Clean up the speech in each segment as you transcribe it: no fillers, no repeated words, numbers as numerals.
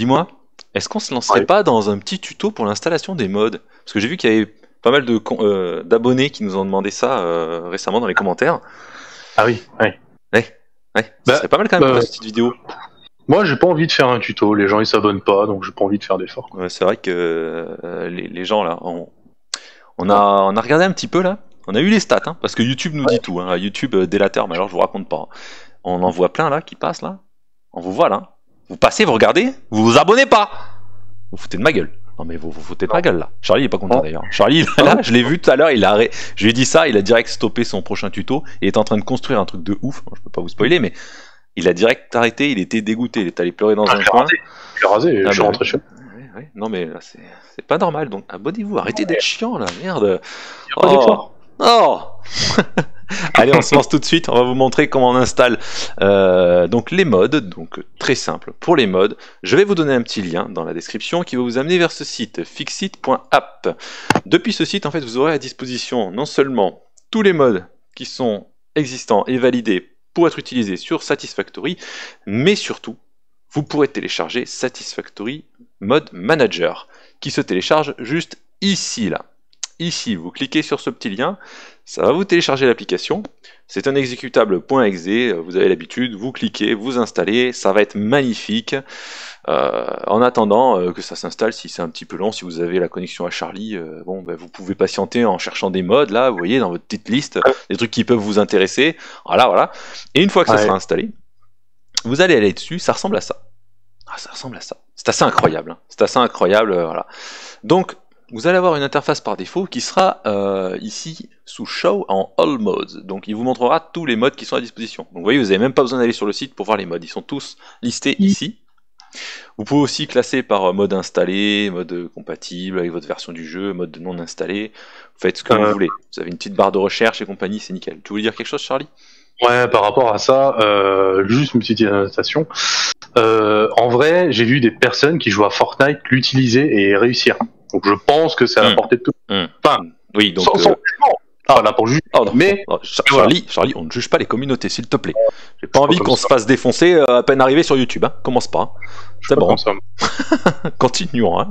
dis-moi, est-ce qu'on se lancerait Ouais. pas dans un petit tuto pour l'installation des mods? Parce que j'ai vu qu'il y avait pas mal d'abonnés qui nous ont demandé ça récemment dans les commentaires. Ah oui, ouais. Ouais, ça Bah, serait pas mal quand même bah, pour cette petite vidéo. moi, j'ai pas envie de faire un tuto. Les gens, ils s'abonnent pas, donc j'ai pas envie de faire d'efforts. Ouais, c'est vrai que les gens là, on a regardé un petit peu là. On a eu les stats, hein, parce que YouTube nous dit tout. Hein. YouTube délateur, mais alors je vous raconte pas. On en voit plein là qui passent là. On vous voit là. Vous passez, vous regardez, vous vous abonnez pas. Vous foutez de ma gueule. Non mais vous foutez de ma gueule là. Charlie il est pas content Non. d'ailleurs. Charlie là, je l'ai vu tout à l'heure, je lui ai dit ça, il a direct stoppé son prochain tuto. Il est en train de construire un truc de ouf. Je peux pas vous spoiler, mais il a direct arrêté. Il était dégoûté. Il est allé pleurer dans un coin. Je l'ai rasé, Ah, je suis bah, rentré chez moi. ouais. Non mais là c'est pas normal. Donc abonnez-vous. Arrêtez d'être chiant là. Merde. Y a pas d'effort. Oh. Allez, on se lance tout de suite. On va vous montrer comment on installe donc les mods. Donc très simple. Pour les mods, je vais vous donner un petit lien dans la description qui va vous amener vers ce site fixit.app. Depuis ce site, en fait, vous aurez à disposition non seulement tous les mods qui sont existants et validés pour être utilisés sur Satisfactory, mais surtout, vous pourrez télécharger Satisfactory Mod Manager qui se télécharge juste ici là. Ici, vous cliquez sur ce petit lien, ça va vous télécharger l'application. C'est un exécutable .exe, vous avez l'habitude, vous cliquez, vous installez, ça va être magnifique. En attendant que ça s'installe, si c'est un petit peu long, si vous avez la connexion à Charlie, vous pouvez patienter en cherchant des mods, là, vous voyez, dans votre petite liste, des trucs qui peuvent vous intéresser. Voilà. Et une fois que ça sera installé, vous allez aller dessus, ça ressemble à ça. Ah, ça ressemble à ça. C'est assez incroyable. Hein. C'est assez incroyable, voilà. Donc, vous allez avoir une interface par défaut qui sera ici sous Show en All Modes. Donc il vous montrera tous les modes qui sont à disposition. Donc vous voyez, vous n'avez même pas besoin d'aller sur le site pour voir les modes. Ils sont tous listés ici. Vous pouvez aussi classer par mode installé, mode compatible avec votre version du jeu, mode non installé. Vous faites ce que vous voulez. Vous avez une petite barre de recherche et compagnie, c'est nickel. Tu voulais dire quelque chose, Charlie? Ouais, par rapport à ça, juste une petite annotation. En vrai, j'ai vu des personnes qui jouent à Fortnite l'utiliser et réussir. Donc je pense que c'est à la portée de tout. Enfin, oui, donc. sans jugement. Pas là pour juger. Mais Charlie, on ne juge pas les communautés, s'il te plaît. J'ai pas envie qu'on se fasse défoncer à peine arrivé sur YouTube. Hein. Commence pas. C'est bon. Continuons. Hein.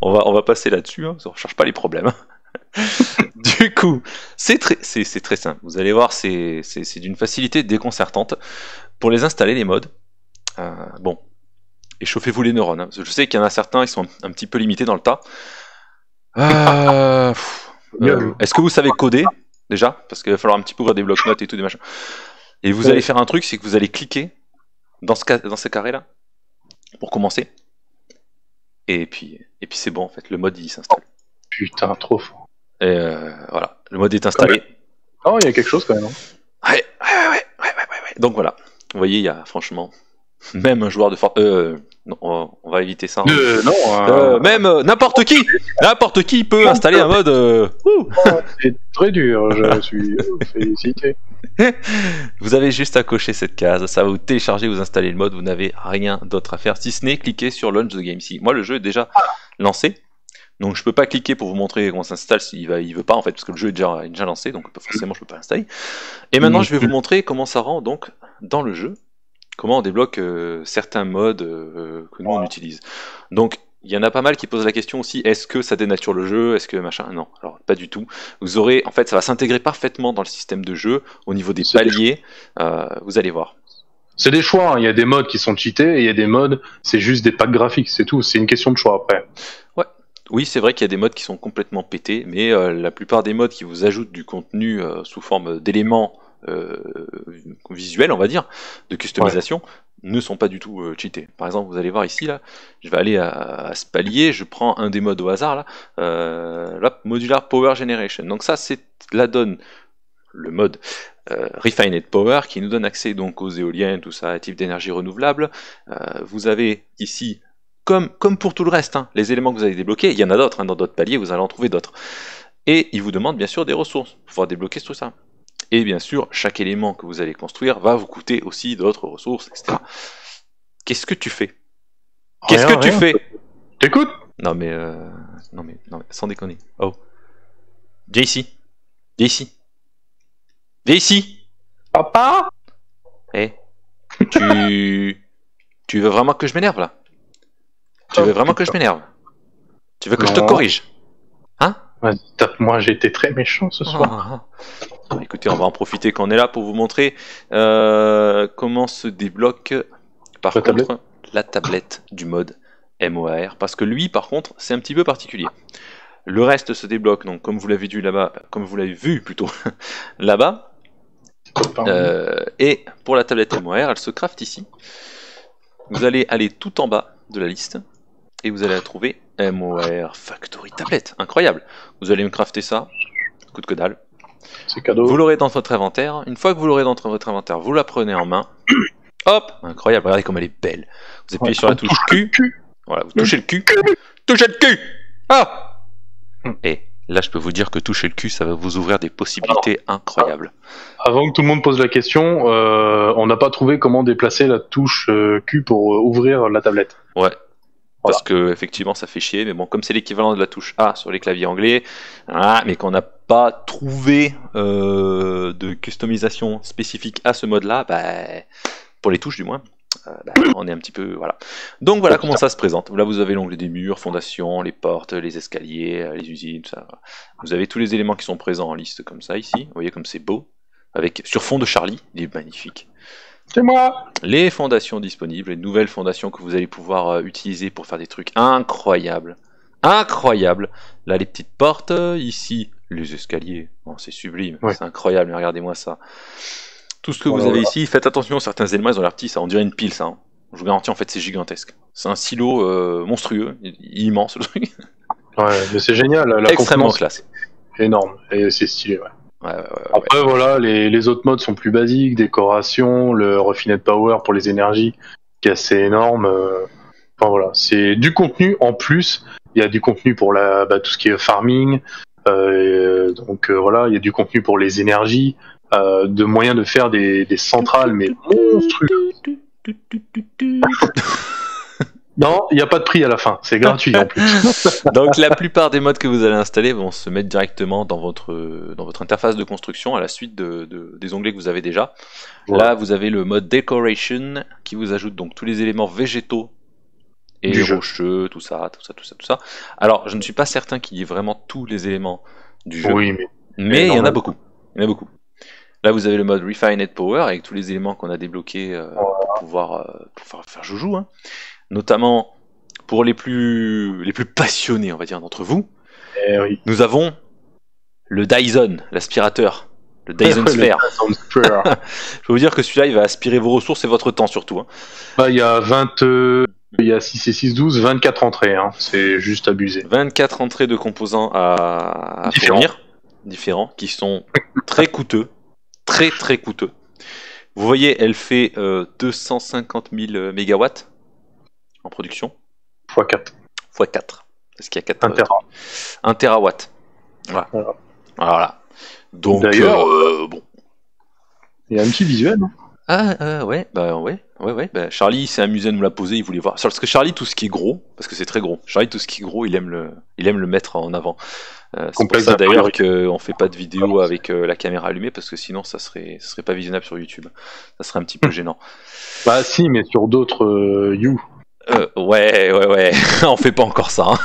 On va passer là-dessus. Hein. On cherche pas les problèmes. Du coup, c'est très simple. Vous allez voir, c'est d'une facilité déconcertante. Pour les installer, les mods, échauffez-vous les neurones. Hein. Je sais qu'il y en a certains, ils sont un petit peu limités dans le tas. Est-ce que vous savez coder déjà? Parce qu'il va falloir un petit peu ouvrir des blocs-notes et tout, des machins. Et vous allez faire un truc, c'est que vous allez cliquer dans ce carré-là pour commencer. Et puis c'est bon, en fait, le mode il s'installe. Putain, trop fort. Et voilà, le mode est installé. Oh, il y a quelque chose quand même. Ouais. Donc voilà, vous voyez, il y a franchement, même un joueur de Fortnite. Non, on va éviter ça. Même n'importe qui peut installer un mode. C'est très dur, je suis félicité. Vous avez juste à cocher cette case, ça va vous télécharger, vous installer le mode, vous n'avez rien d'autre à faire, si ce n'est cliquer sur Launch the Game. Si moi le jeu est déjà lancé, donc je peux pas cliquer pour vous montrer comment ça s'installe, il veut pas en fait, parce que le jeu est déjà lancé, donc forcément je peux pas l'installer. Et maintenant je vais vous montrer comment ça rend donc dans le jeu. Comment on débloque certains modes que nous on utilise. Donc il y en a pas mal qui posent la question aussi, est-ce que ça dénature le jeu, est-ce que machin? Non, alors pas du tout. Vous aurez, en fait, ça va s'intégrer parfaitement dans le système de jeu, au niveau des paliers, vous allez voir. C'est des choix, hein. Il y a des modes qui sont cheatés, et il y a des modes, c'est juste des packs graphiques, c'est tout, c'est une question de choix après. Ouais. Oui, c'est vrai qu'il y a des modes qui sont complètement pétés, mais la plupart des modes qui vous ajoutent du contenu sous forme d'éléments visuels, on va dire, de customisation, ne sont pas du tout cheatés. Par exemple, vous allez voir ici, là, je vais aller à ce palier, je prends un des modes au hasard, là, Modular Power Generation. Donc ça, c'est l'add-on, le mode Refined Power, qui nous donne accès donc aux éoliennes, tout ça, type d'énergie renouvelable. Vous avez ici, comme pour tout le reste, hein, les éléments que vous avez débloqués, il y en a d'autres, hein, dans d'autres paliers, vous allez en trouver d'autres. Et il vous demande bien sûr des ressources pour pouvoir débloquer tout ça. Et bien sûr, chaque élément que vous allez construire va vous coûter aussi d'autres ressources, etc. Qu'est-ce que tu fais? Qu'est-ce que tu fais? T'écoutes? Non mais, sans déconner. Oh. Viens ici. Viens ici. Viens ici. Papa? Tu veux vraiment que je m'énerve là? Tu veux vraiment que je m'énerve? Tu veux que je te Non. corrige? Hein? Vas-y, tape-moi, j'ai été très méchant ce soir. Écoutez, on va en profiter quand on est là pour vous montrer comment se débloque par La contre la tablette du mode MOAR. Parce que lui, par contre, c'est un petit peu particulier. Le reste se débloque, donc comme vous l'avez vu là-bas, comme vous l'avez vu plutôt là-bas. Et pour la tablette MOAR, elle se craft ici. Vous allez aller tout en bas de la liste et vous allez la trouver MOAR Factory Tablet. Incroyable. Vous allez me crafter ça, coûte que dalle. C'est cadeau. Vous l'aurez dans votre inventaire. Une fois que vous l'aurez dans votre inventaire, vous la prenez en main. Hop, incroyable. Regardez comme elle est belle. Vous appuyez sur la touche Q. Voilà, vous touchez le cul. Touchez le cul. Ah. Et là, je peux vous dire que toucher le cul, ça va vous ouvrir des possibilités incroyables. Avant que tout le monde pose la question, on n'a pas trouvé comment déplacer la touche Q pour ouvrir la tablette. Ouais. Parce que effectivement ça fait chier, mais bon, comme c'est l'équivalent de la touche A sur les claviers anglais, mais qu'on n'a pas trouvé de customisation spécifique à ce mode-là, pour les touches du moins, on est un petit peu voilà. Donc voilà comment ça se présente. Là vous avez l'onglet des murs, fondation, les portes, les escaliers, les usines, tout ça. Vous avez tous les éléments qui sont présents en liste comme ça ici. Vous voyez comme c'est beau, avec sur fond de Charlie, il est magnifique. C'est moi. Les fondations disponibles, les nouvelles fondations que vous allez pouvoir utiliser pour faire des trucs incroyables. Incroyables. Là, les petites portes, ici, les escaliers. Oh, c'est sublime, ouais. C'est incroyable, mais regardez-moi ça. Tout ce que vous avez ici, faites attention, certains éléments, ils ont l'air petits, ça, on dirait une pile, ça. Hein. Je vous garantis, en fait, c'est gigantesque. C'est un silo monstrueux, immense, le truc. Ouais, mais c'est génial. La extrêmement classe. Énorme, et c'est stylé, ouais. Ouais. Après voilà, les autres modes sont plus basiques, décoration, le Refined Power pour les énergies, qui est assez énorme. Enfin voilà, c'est du contenu en plus. Il y a du contenu pour tout ce qui est farming. Donc voilà, il y a du contenu pour les énergies, de moyens de faire des centrales mais monstrueuses. Non, il n'y a pas de prix à la fin, c'est gratuit en plus. Donc la plupart des modes que vous allez installer vont se mettre directement dans votre interface de construction à la suite des onglets que vous avez déjà. Voilà. Là vous avez le mode Decoration qui vous ajoute donc tous les éléments végétaux et rocheux, tout ça. Alors je ne suis pas certain qu'il y ait vraiment tous les éléments du jeu, oui, mais il y en a beaucoup. Là vous avez le mode Refined Power avec tous les éléments qu'on a débloqués pour pouvoir faire joujou. Hein. Notamment pour les plus passionnés, on va dire, d'entre vous, nous avons le Dyson, l'aspirateur, le Dyson Sphere. Je peux vous dire que celui-là, il va aspirer vos ressources et votre temps surtout. Hein. Il y a 6 et 6, 12, 24 entrées, hein. C'est juste abusé. 24 entrées de composants à fournir, différents, qui sont très coûteux, très très coûteux. Vous voyez, elle fait 250 000 mégawatts. En production x4. Parce qu'il y a 4 1 terawatt. Voilà. Donc d'ailleurs, bon. Il y a un petit visuel. Ouais. Charlie s'est amusé à nous la poser, il voulait voir. Parce que Charlie, tout ce qui est gros, parce que c'est très gros. Charlie, tout ce qui est gros, il aime le mettre en avant. C'est pour ça d'ailleurs qu'on fait pas de vidéo avec la caméra allumée, parce que sinon ça serait pas visionnable sur YouTube. Ça serait un petit peu gênant. Bah si, mais sur d'autres ouais, on fait pas encore ça. Hein.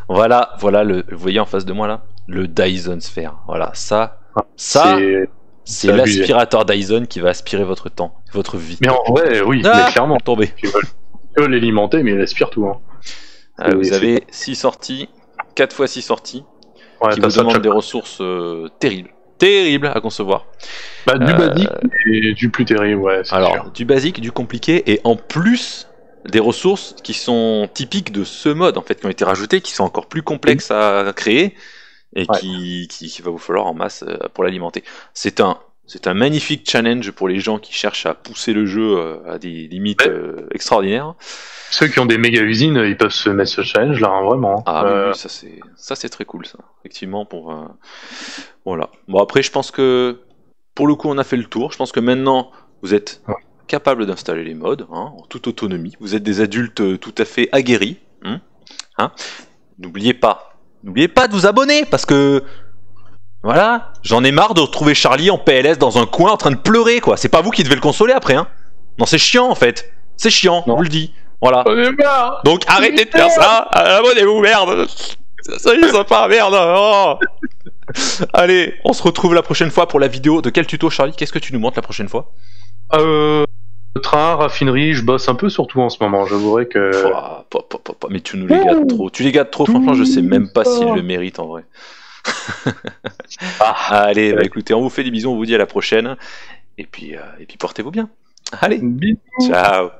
voilà, vous voyez en face de moi là, le Dyson Sphere. Voilà, ça, c'est l'aspirateur Dyson qui va aspirer votre temps, votre vie. Mais en vrai, oui, mais clairement. Tombé. Tu veux l'alimenter, mais il aspire tout. Hein. Vous avez 6 sorties, 4 fois 6 sorties, qui vous demandent des ressources terribles à concevoir. Du basique et du plus terrible, ouais. Alors, sûr. Du basique, du compliqué, et en plus des ressources qui sont typiques de ce mode, en fait, qui ont été rajoutées, qui sont encore plus complexes à créer, et qui va vous falloir en masse pour l'alimenter. C'est un magnifique challenge pour les gens qui cherchent à pousser le jeu à des limites extraordinaires. Ceux qui ont des méga usines, ils peuvent se mettre ce challenge là, hein, vraiment. Oui, ça c'est très cool, ça. Effectivement, voilà. Bon, après, je pense que pour le coup, on a fait le tour. Je pense que maintenant, vous êtes capable d'installer les mods, en toute autonomie. Vous êtes des adultes tout à fait aguerris. N'oubliez pas de vous abonner, parce que voilà, j'en ai marre de retrouver Charlie en PLS dans un coin en train de pleurer, quoi. C'est pas vous qui devez le consoler après, hein. Non, c'est chiant en fait. C'est chiant, on vous le dit. Voilà. On est marre. Donc arrêtez de faire ça. Abonnez-vous, merde. Ça y est, ça part, merde. Oh. Allez, on se retrouve la prochaine fois pour la vidéo. De quel tuto, Charlie? Qu'est-ce que tu nous montres la prochaine fois? Train, raffinerie, je bosse un peu sur tout en ce moment. J'avouerai que. Mais tu nous les gâtes trop. Tu les gâtes trop, franchement, je sais même pas s'ils le méritent en vrai. Allez, bah écoutez, on vous fait des bisous, on vous dit à la prochaine. Et puis portez-vous bien. Allez, Bisous. ciao.